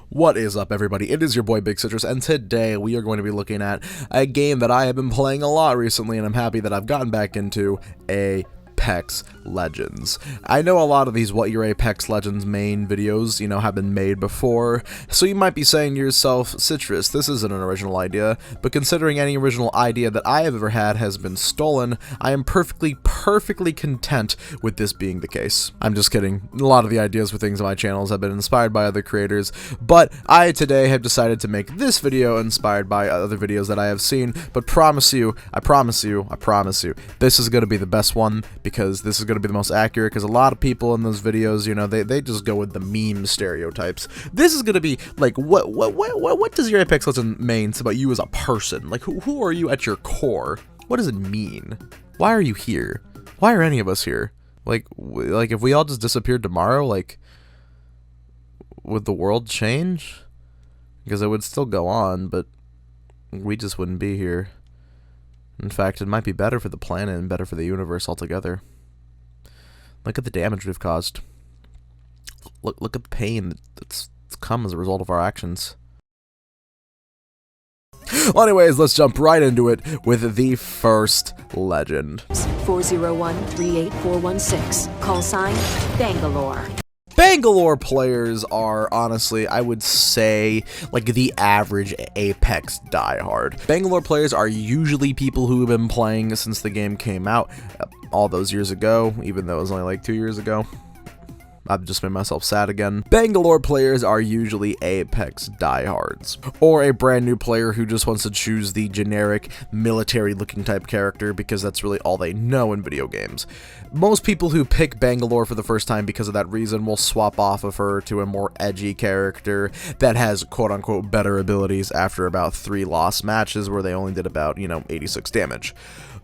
What is up, everybody? It is your boy Big Citrus, and today we are going to be looking at a game that I have been playing a lot recently, and I'm happy that I've gotten back into, Apex Legends. I know a lot of these What Your Apex Legends main videos, have been made before, so you might be saying to yourself, Citrus, this isn't an original idea, but considering any original idea that I have ever had has been stolen, I am perfectly content with this being the case. I'm just kidding. A lot of the ideas for things on my channels have been inspired by other creators, but I today have decided to make this video inspired by other videos that I have seen, but I promise you, this is going to be the best one, because this is going to be the most accurate, because a lot of people in those videos, they just go with the meme stereotypes. This is going to be, like, what does your Apex Legends main say about you as a person? Like, who are you at your core? What does it mean? Why are you here? Why are any of us here? Like, if we all just disappeared tomorrow, like, would the world change? Because it would still go on, but we just wouldn't be here. In fact, it might be better for the planet and better for the universe altogether. Look at the damage we've caused. Look at the pain that's come as a result of our actions. Well, anyways, let's jump right into it with the first legend. 401-38416. Call sign, Bangalore. Bangalore players are, honestly, I would say, like, the average Apex diehard. Bangalore players are usually people who have been playing since the game came out all those years ago, even though it was only like 2 years ago. I've just made myself sad again. Bangalore players are usually Apex diehards, or a brand new player who just wants to choose the generic military-looking type character because that's really all they know in video games. Most people who pick Bangalore for the first time because of that reason will swap off of her to a more edgy character that has quote-unquote better abilities after about 3 lost matches where they only did about, 86 damage.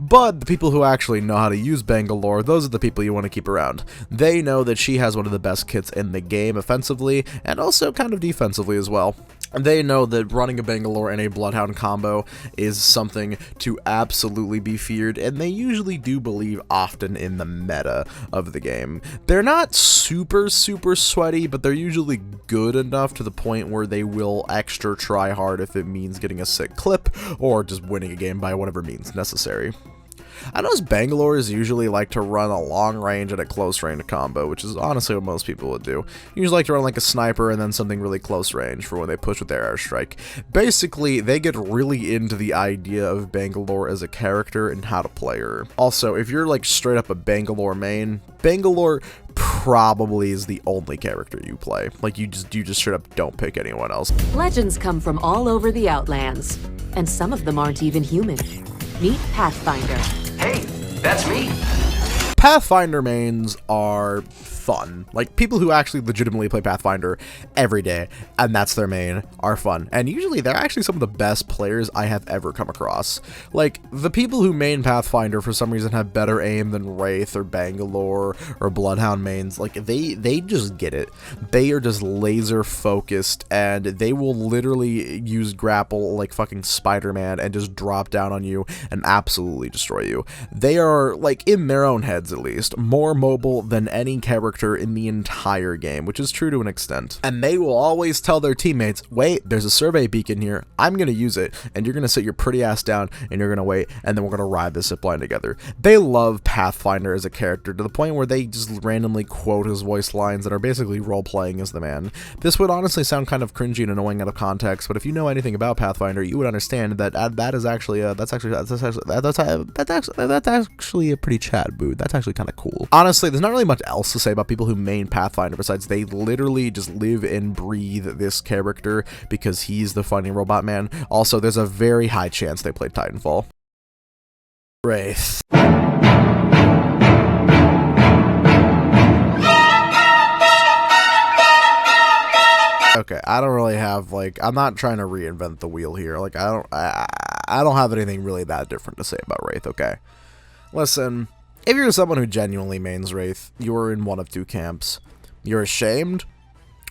But the people who actually know how to use Bangalore, those are the people you want to keep around. They know that she has one of the best kits in the game offensively, and also kind of defensively as well. And they know that running a Bangalore and a Bloodhound combo is something to absolutely be feared, and they usually do believe often in the meta of the game. They're not super sweaty, but they're usually good enough to the point where they will extra try hard if it means getting a sick clip, or just winning a game by whatever means necessary. I notice Bangalores usually like to run a long range and a close range combo, which is honestly what most people would do. You usually like to run like a sniper and then something really close range for when they push with their airstrike. Basically, they get really into the idea of Bangalore as a character and how to play her. Also, if you're like straight up a Bangalore main, Bangalore probably is the only character you play. Like, you just straight up don't pick anyone else. Legends come from all over the Outlands, and some of them aren't even human. Meet Pathfinder. Hey, that's me. Pathfinder mains are fun. Like, people who actually legitimately play Pathfinder every day, and that's their main, are fun. And usually they're actually some of the best players I have ever come across. Like, the people who main Pathfinder for some reason have better aim than WRAITH or Bangalore or Bloodhound mains. Like, they just get it. They are just laser focused, and they will literally use grapple like fucking Spider-Man and just drop down on you and absolutely destroy you. They are, like, in their own heads at least, more mobile than any character in the entire game, which is true to an extent. And they will always tell their teammates, wait, there's a survey beacon here, I'm gonna use it, and you're gonna sit your pretty ass down, and you're gonna wait, and then we're gonna ride the zipline together. They love Pathfinder as a character to the point where they just randomly quote his voice lines that are basically role-playing as the man. This would honestly sound kind of cringy and annoying out of context, but if you know anything about Pathfinder, you would understand that that's actually a pretty Chad mood. That's actually kind of cool. Honestly, there's not really much else to say about people who main Pathfinder besides they literally just live and breathe this character because he's the funny robot man. Also, there's a very high chance they played Titanfall. WRAITH. Okay, I don't really have, like, I'm not trying to reinvent the wheel here. Like, I don't have anything really that different to say about WRAITH, okay? Listen, if you're someone who genuinely mains WRAITH, you're in one of two camps. You're ashamed,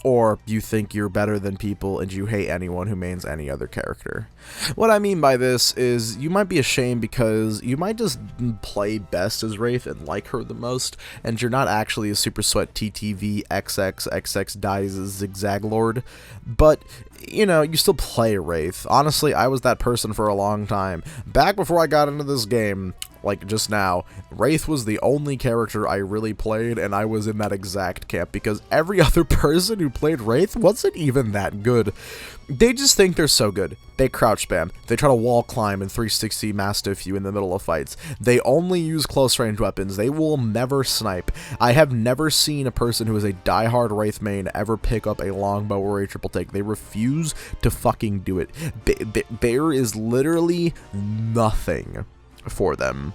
or you think you're better than people and you hate anyone who mains any other character. What I mean by this is you might be ashamed because you might just play best as Wraith and like her the most, and you're not actually a Super Sweat TTV XXXX dies Zigzag Lord, but you know, you still play Wraith. Honestly, I was that person for a long time. Back before I got into this game, like just now, Wraith was the only character I really played, and I was in that exact camp because every other person who played Wraith wasn't even that good. They just think they're so good. They crouch spam. They try to wall climb and 360 Mastiff you in the middle of fights. They only use close range weapons. They will never snipe. I have never seen a person who is a diehard Wraith main ever pick up a longbow or a triple take. They refuse to fucking do it. There is literally nothing for them.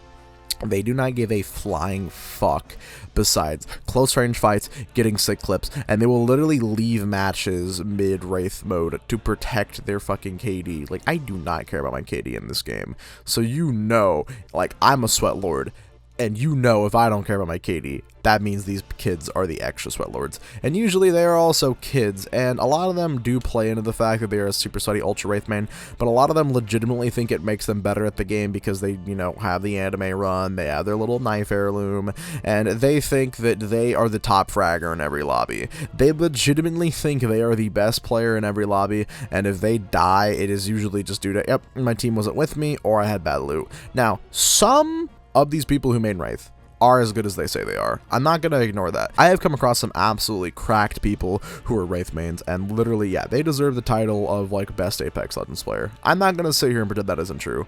They do not give a flying fuck besides close range fights, getting sick clips, and they will literally leave matches mid Wraith mode to protect their fucking KD. Like, I do not care about my KD in this game. So you know, like, I'm a Sweat Lord, and you know if I don't care about my KD, that means these kids are the extra Sweat Lords. And usually they are also kids, and a lot of them do play into the fact that they are a super sweaty Ultra Wraith main, but a lot of them legitimately think it makes them better at the game because they, you know, have the anime run, they have their little knife heirloom, and they think that they are the top fragger in every lobby. They legitimately think they are the best player in every lobby, and if they die, it is usually just due to, yep, my team wasn't with me, or I had bad loot. Now, some of these people who main Wraith are as good as they say they are. I'm not gonna ignore that. I have come across some absolutely cracked people who are Wraith mains, and literally, yeah, they deserve the title of, like, best Apex Legends player. I'm not gonna sit here and pretend that isn't true,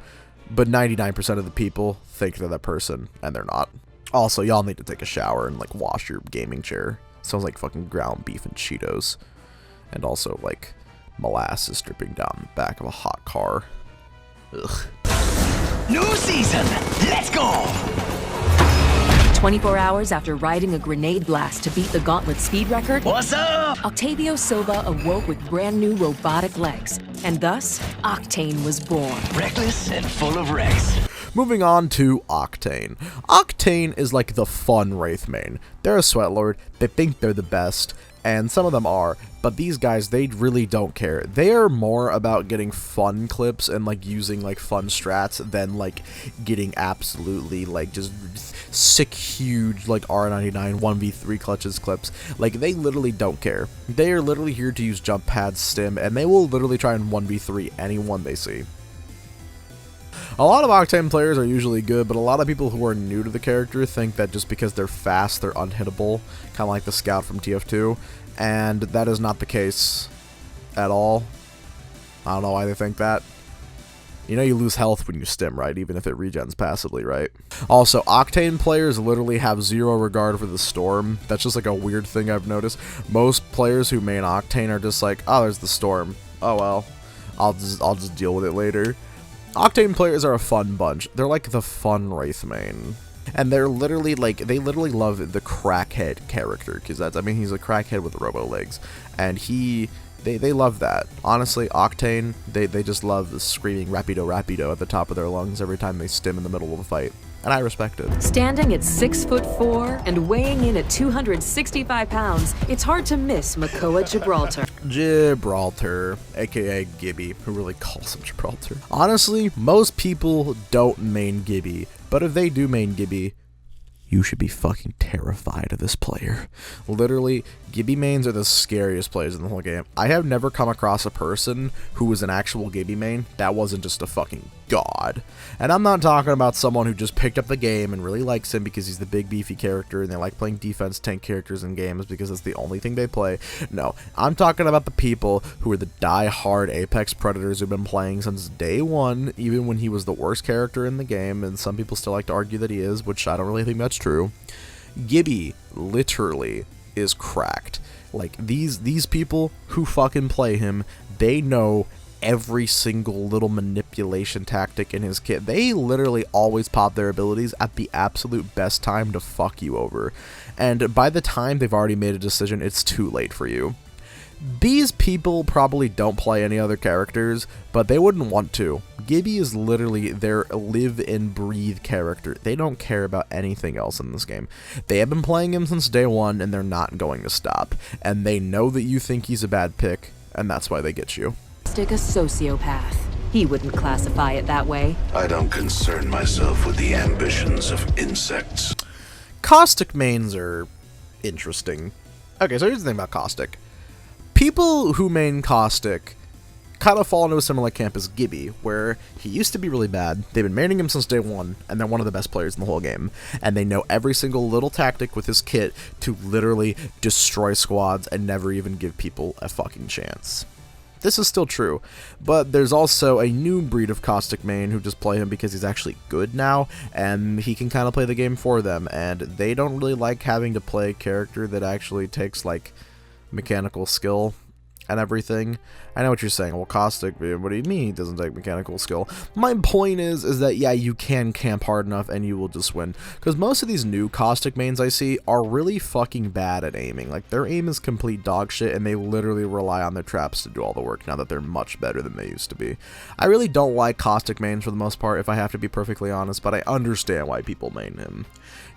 but 99% of the people think they're that person, and they're not. Also, y'all need to take a shower and, like, wash your gaming chair. Sounds like fucking ground beef and Cheetos. And also, like, molasses dripping down the back of a hot car. Ugh. New season! Let's go! 24 hours after riding a grenade blast to beat the Gauntlet speed record, What's up? Octavio Silva awoke with brand new robotic legs, and thus, Octane was born. Reckless and full of wrecks. Moving on to Octane. Octane is like the fun Wraith main. They're a Sweat Lord, they think they're the best, and some of them are, but these guys, they really don't care. They are more about getting fun clips and, like, using, like, fun strats than, like, getting absolutely, like, just sick, huge, like, R99 1v3 clutches clips. Like, they literally don't care. They are literally here to use jump pads, stim, and they will literally try and 1v3 anyone they see. A lot of Octane players are usually good, but a lot of people who are new to the character think that just because they're fast, they're unhittable, kind of like the Scout from TF2, and that is not the case at all. I don't know why they think that. You know you lose health when you stim, right? Even if it regens passively, right? Also, Octane players literally have zero regard for the storm. That's just like a weird thing I've noticed. Most players who main Octane are just like, oh, there's the storm. Oh well, I'll just deal with it later. Octane players are a fun bunch. They're like the fun Wraith main. And they're literally like, they literally love the crackhead character, because that's, I mean, he's a crackhead with robo legs. And they love that. Honestly, Octane, they just love the screaming rapido rapido at the top of their lungs every time they stim in the middle of a fight. And I respect it. Standing at 6'4" and weighing in at 265 pounds, it's hard to miss Makoa Gibraltar. Gibraltar, aka Gibby, who really calls him Gibraltar. Honestly, most people don't main Gibby, but if they do main Gibby, you should be fucking terrified of this player. Literally, Gibby mains are the scariest players in the whole game. I have never come across a person who was an actual Gibby main that wasn't just a fucking god. And I'm not talking about someone who just picked up the game and really likes him because he's the big beefy character and they like playing defense tank characters in games because that's the only thing they play. No, I'm talking about the people who are the die-hard Apex Predators who've been playing since day one, even when he was the worst character in the game, and some people still like to argue that he is, which I don't really think that's true. Gibby literally is cracked. Like, these people who fucking play him, they know every single little manipulation tactic in his kit. They literally always pop their abilities at the absolute best time to fuck you over. And by the time they've already made a decision, it's too late for you. These people probably don't play any other characters, but they wouldn't want to. Gibby is literally their live and breathe character. They don't care about anything else in this game. They have been playing him since day one, and they're not going to stop. And they know that you think he's a bad pick, and that's why they get you. Stick a sociopath. He wouldn't classify it that way. I don't concern myself with the ambitions of insects. Caustic mains are interesting. Okay, so here's the thing about Caustic. People who main Caustic kind of fall into a similar camp as Gibby, where he used to be really bad. They've been maining him since day one, and they're one of the best players in the whole game. And they know every single little tactic with his kit to literally destroy squads and never even give people a fucking chance. This is still true, but there's also a new breed of Caustic main who just play him because he's actually good now, and he can kind of play the game for them, and they don't really like having to play a character that actually takes, like, mechanical skill and everything. I know what you're saying. Well, Caustic, what do you mean he doesn't take mechanical skill? My point is that, yeah, you can camp hard enough and you will just win. Because most of these new Caustic mains I see are really fucking bad at aiming. Like, their aim is complete dog shit, and they literally rely on their traps to do all the work now that they're much better than they used to be. I really don't like Caustic mains for the most part, if I have to be perfectly honest, but I understand why people main him.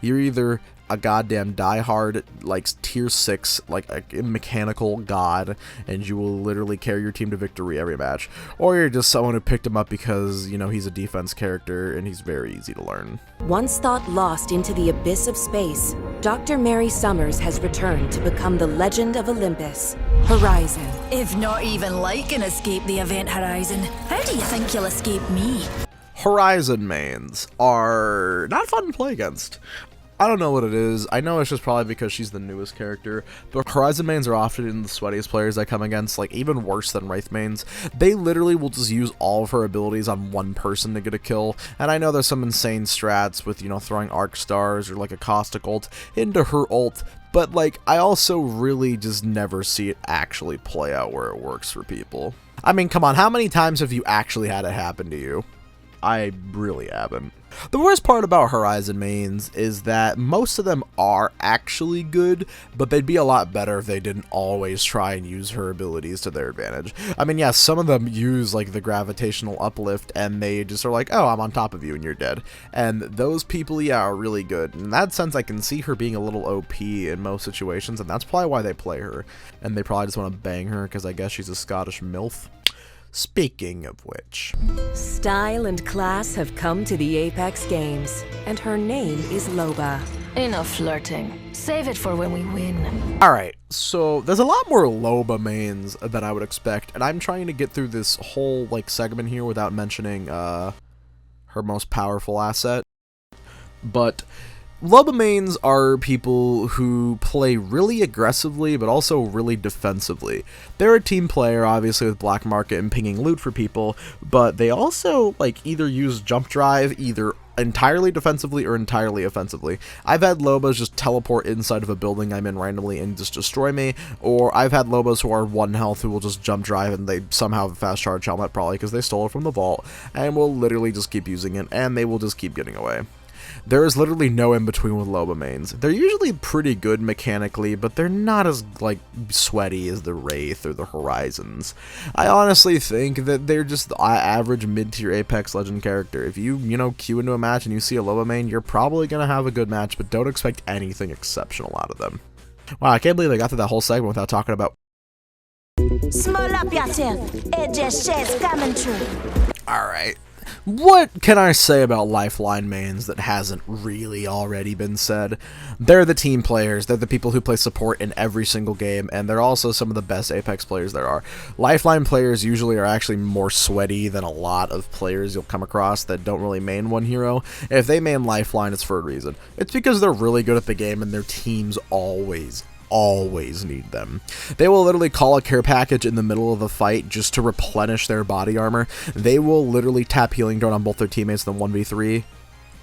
You're either a goddamn diehard, like, tier 6, like, a mechanical god, and you will literally carry your team to victory every match, or you're just someone who picked him up because, you know, he's a defense character and he's very easy to learn. Once thought lost into the abyss of space, Dr. Mary Summers has returned to become the legend of Olympus, Horizon. If not even like an escape the event Horizon, how do you think you'll escape me? Horizon mains are not fun to play against. I don't know what it is. I know it's just probably because she's the newest character, but Horizon mains are often the sweatiest players I come against, like even worse than Wraith mains. They literally will just use all of her abilities on one person to get a kill, and I know there's some insane strats with, you know, throwing arc stars or like a caustic ult into her ult, but like I also really just never see it actually play out where it works for people. I mean, come on, how many times have you actually had it happen to you? I really haven't. The worst part about Horizon mains is that most of them are actually good, but they'd be a lot better if they didn't always try and use her abilities to their advantage. I mean, yeah, some of them use, like, the gravitational uplift, and they just are like, oh, I'm on top of you and you're dead. And those people, yeah, are really good. In that sense, I can see her being a little OP in most situations, and that's probably why they play her. And they probably just want to bang her because I guess she's a Scottish MILF. Speaking of which, Style and class have come to the Apex Games, and her name is LOBA. Enough flirting. Save it for when we win. alright, so there's a lot more LOBA mains than I would expect, and I'm trying to get through this whole, like, segment here without mentioning, her most powerful asset. But LOBA mains are people who play really aggressively, but also really defensively. They're a team player, obviously, with Black Market and pinging loot for people, but they also, like, either use jump drive, either entirely defensively or entirely offensively. I've had LOBAs just teleport inside of a building I'm in randomly and just destroy me, or I've had LOBAs who are 1 health who will just jump drive and they somehow have a fast charge helmet, probably because they stole it from the vault, and will literally just keep using it, and they will just keep getting away. There is literally no in-between with LOBA mains. They're usually pretty good mechanically, but they're not as, like, sweaty as the Wraith or the Horizons. I honestly think that they're just the average mid-tier Apex Legend character. If you know, queue into a match and you see a LOBA main, you're probably going to have a good match, but don't expect anything exceptional out of them. Wow, I can't believe I got through that whole segment without talking about... Small up yourself. It just shit's coming true. Alright. What can I say about Lifeline mains that hasn't really already been said? They're the team players, they're the people who play support in every single game, and they're also some of the best Apex players there are. Lifeline players usually are actually more sweaty than a lot of players you'll come across that don't really main one hero. If they main Lifeline, it's for a reason. It's because they're really good at the game and their teams always need them. They will literally call a care package in the middle of the fight just to replenish their body armor. They will literally tap healing drone on both their teammates in the 1v3,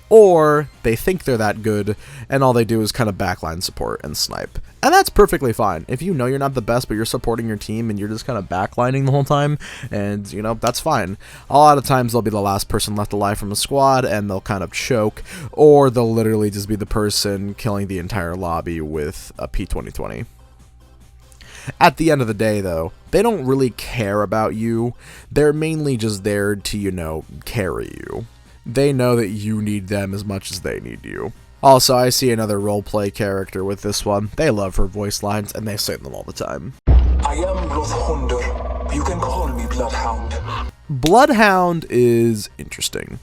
or they think they're that good and all they do is kind of backline support and snipe. And that's perfectly fine. If you know you're not the best but you're supporting your team and you're just kind of backlining the whole time, and you know, that's fine. A lot of times they'll be the last person left alive from a squad and they'll kind of choke, or they'll literally just be the person killing the entire lobby with a P2020. At the end of the day, though, they don't really care about you. They're mainly just there to, you know, carry you. They know that you need them as much as they need you. Also, I see another roleplay character with this one. They love her voice lines, and they say them all the time. I am Bloodhound. You can call me Bloodhound. Bloodhound is interesting.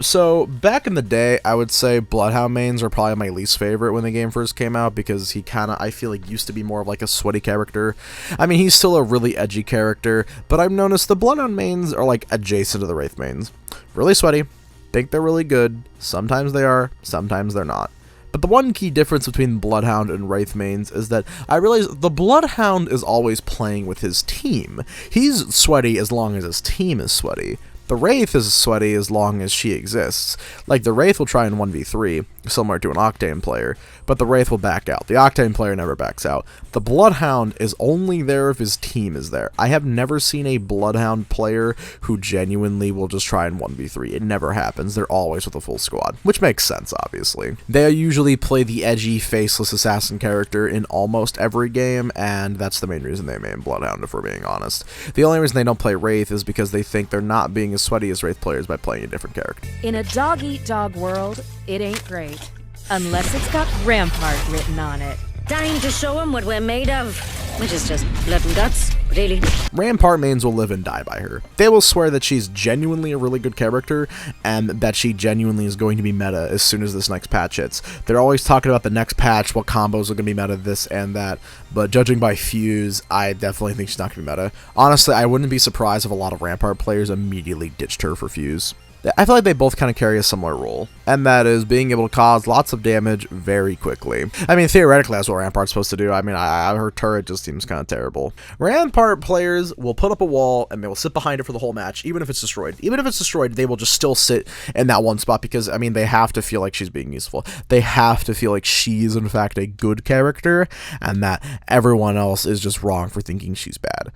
So, back in the day, I would say Bloodhound mains are probably my least favorite when the game first came out, because he kinda, I feel like, used to be more of like a sweaty character. I mean, he's still a really edgy character, but I've noticed the Bloodhound mains are like adjacent to the Wraith mains. Really sweaty, think they're really good, sometimes they are, sometimes they're not. But the one key difference between Bloodhound and Wraith mains is that I realize the Bloodhound is always playing with his team. He's sweaty as long as his team is sweaty. The Wraith is sweaty as long as she exists. Like, the Wraith will try in 1v3, similar to an Octane player, but the Wraith will back out. The Octane player never backs out. The Bloodhound is only there if his team is there. I have never seen a Bloodhound player who genuinely will just try in 1v3. It never happens. They're always with a full squad, which makes sense, obviously. They usually play the edgy, faceless assassin character in almost every game, and that's the main reason they main Bloodhound, if we're being honest. The only reason they don't play Wraith is because they think they're not being as sweaty as Wraith players by playing a different character. In a dog-eat-dog world, it ain't great. Unless it's got Rampart written on it. Time to show them what we're made of. Which is just blood and guts, really. Rampart mains will live and die by her. They will swear that she's genuinely a really good character, and that she genuinely is going to be meta as soon as this next patch hits. They're always talking about the next patch, what combos are going to be meta, this and that, but judging by Fuse, I definitely think she's not going to be meta. Honestly, I wouldn't be surprised if a lot of Rampart players immediately ditched her for Fuse. I feel like they both kind of carry a similar role, and that is being able to cause lots of damage very quickly. I mean, theoretically, that's what Rampart's supposed to do. I mean, her turret just seems kind of terrible. Rampart players will put up a wall, and they will sit behind it for the whole match, even if it's destroyed. Even if it's destroyed, they will just still sit in that one spot, because, I mean, they have to feel like she's being useful. They have to feel like she's, in fact, a good character, and that everyone else is just wrong for thinking she's bad.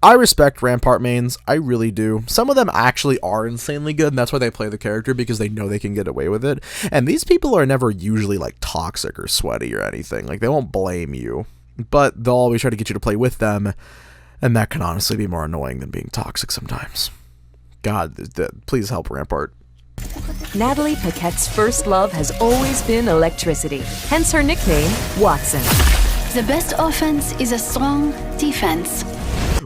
I respect Rampart mains, I really do. Some of them actually are insanely good, and that's why they play the character, because they know they can get away with it. And these people are never usually, like, toxic or sweaty or anything. Like, they won't blame you, but they'll always try to get you to play with them, and that can honestly be more annoying than being toxic sometimes. God, please help Rampart. Natalie Paquette's first love has always been electricity, hence her nickname, Watson. The best offense is a strong defense.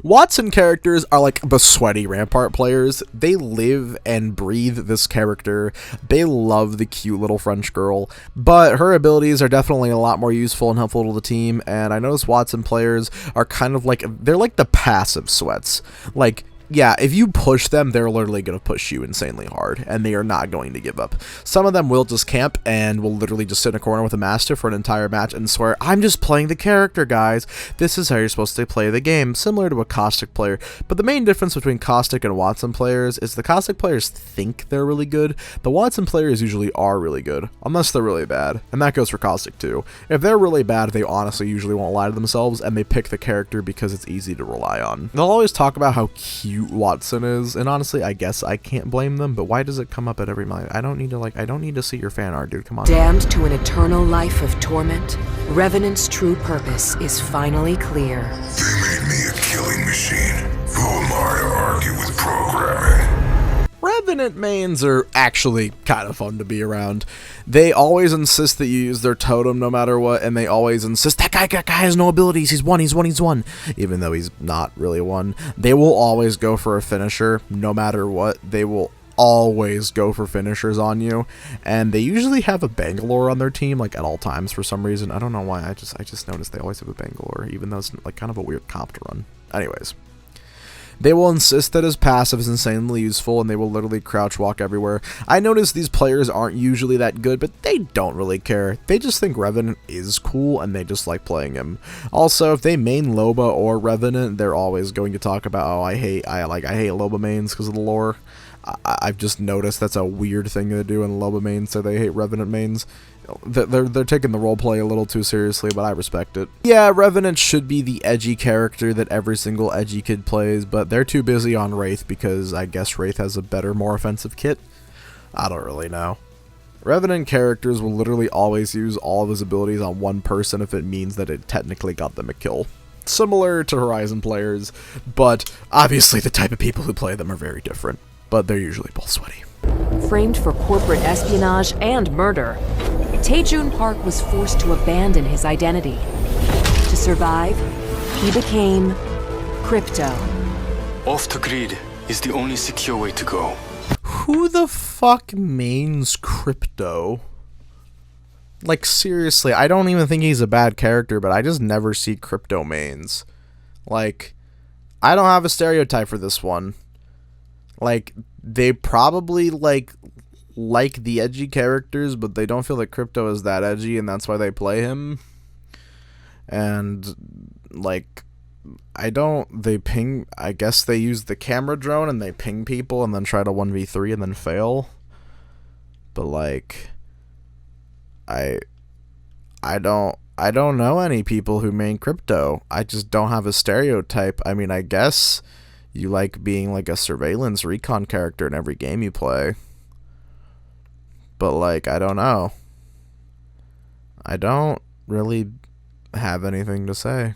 WATTSON characters are like the sweaty Rampart players. They live and breathe this character. They love the cute little French girl, but her abilities are definitely a lot more useful and helpful to the team, and I notice WATTSON players are kind of like, they're like the passive sweats. Like, yeah, if you push them, they're literally going to push you insanely hard, and they are not going to give up. Some of them will just camp and will literally just sit in a corner with a Mastiff for an entire match and swear, I'm just playing the character, guys. This is how you're supposed to play the game, similar to a Caustic player. But the main difference between Caustic and WATTSON players is the Caustic players think they're really good. The WATTSON players usually are really good, unless they're really bad, and that goes for Caustic too. If they're really bad, they honestly usually won't lie to themselves, and they pick the character because it's easy to rely on. They'll always talk about how cute WATTSON is, and honestly, I guess I can't blame them, but why does it come up at every moment? I don't need to see your fan art, dude, come on. Damned to an eternal life of torment, Revenant's true purpose is finally clear. They made me a killing machine. Who am I to argue with programming? Revenant mains are actually kind of fun to be around. They always insist that you use their totem no matter what, and they always insist that guy has no abilities, he's one, even though he's not really one. They will always go for a finisher no matter what. They will always go for finishers on you, and they usually have a Bangalore on their team, like, at all times for some reason. I don't know why, I just noticed they always have a Bangalore, even though it's like kind of a weird comp to run. Anyways. They will insist that his passive is insanely useful, and they will literally crouch walk everywhere. I notice these players aren't usually that good, but they don't really care. They just think Revenant is cool, and they just like playing him. Also, if they main Loba or Revenant, they're always going to talk about, oh, I hate Loba mains because of the lore. I've just noticed that's a weird thing to do in Loba mains, so they hate Revenant mains. They're taking the roleplay a little too seriously, but I respect it. Yeah, Revenant should be the edgy character that every single edgy kid plays, but they're too busy on Wraith because I guess Wraith has a better, more offensive kit? I don't really know. Revenant characters will literally always use all of his abilities on one person if it means that it technically got them a kill. similar to Horizon players, but obviously the type of people who play them are very different, but they're usually both sweaty. Framed for corporate espionage and murder, Taejun Park was forced to abandon his identity. To survive, he became Crypto. Off the grid is the only secure way to go. Who the fuck mains Crypto? Like, seriously, I don't even think he's a bad character, but I just never see Crypto mains. Like, I don't have a stereotype for this one. Like, they probably, like the edgy characters, but they don't feel like Crypto is that edgy, and that's why they play him. And, like, I guess they use the camera drone, and they ping people, and then try to 1v3, and then fail. But, like, I don't know any people who main Crypto. I just don't have a stereotype. I mean, I guess you like being like a surveillance recon character in every game you play. But like, I don't know. I don't really have anything to say.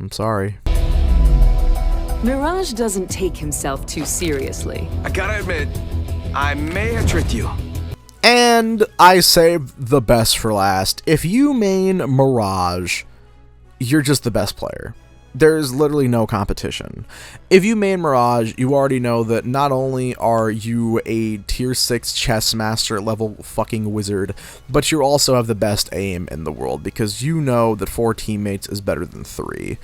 I'm sorry. Mirage doesn't take himself too seriously. I gotta admit, I may have tricked you. And I saved the best for last. If you main Mirage, you're just the best player. There's literally no competition. If you main Mirage, you already know that not only are you a tier 6 chess master level fucking wizard, but you also have the best aim in the world, because you know that 4 teammates is better than 3.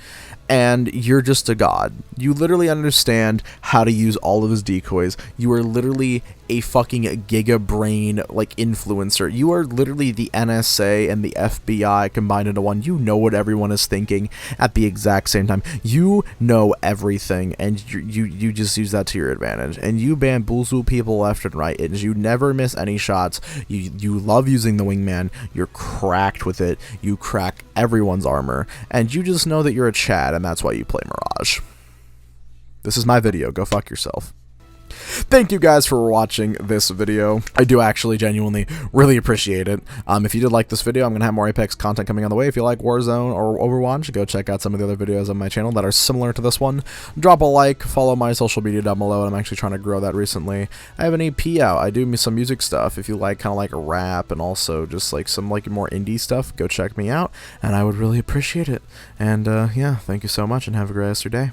And you're just a god. You literally understand how to use all of his decoys. You are literally a fucking giga brain like influencer. You are literally the NSA and the FBI combined into one. You know what everyone is thinking at the exact same time. You know everything, and you just use that to your advantage. And you bamboozle people left and right, and you never miss any shots. You love using the wingman. You're cracked with it. You crack everyone's armor, and you just know that you're a Chad, and that's why you play Mirage. This is my video. Go fuck yourself. Thank you guys for watching this video. I do actually genuinely really appreciate it. If you did like this video, I'm going to have more Apex content coming on the way. If you like Warzone or Overwatch, go check out some of the other videos on my channel that are similar to this one. Drop a like, follow my social media down below, and I'm actually trying to grow that recently. I have an EP out. I do some music stuff. If you like kind of like rap and also just like some like more indie stuff, go check me out, and I would really appreciate it. And yeah, thank you so much, and have a great rest of your day.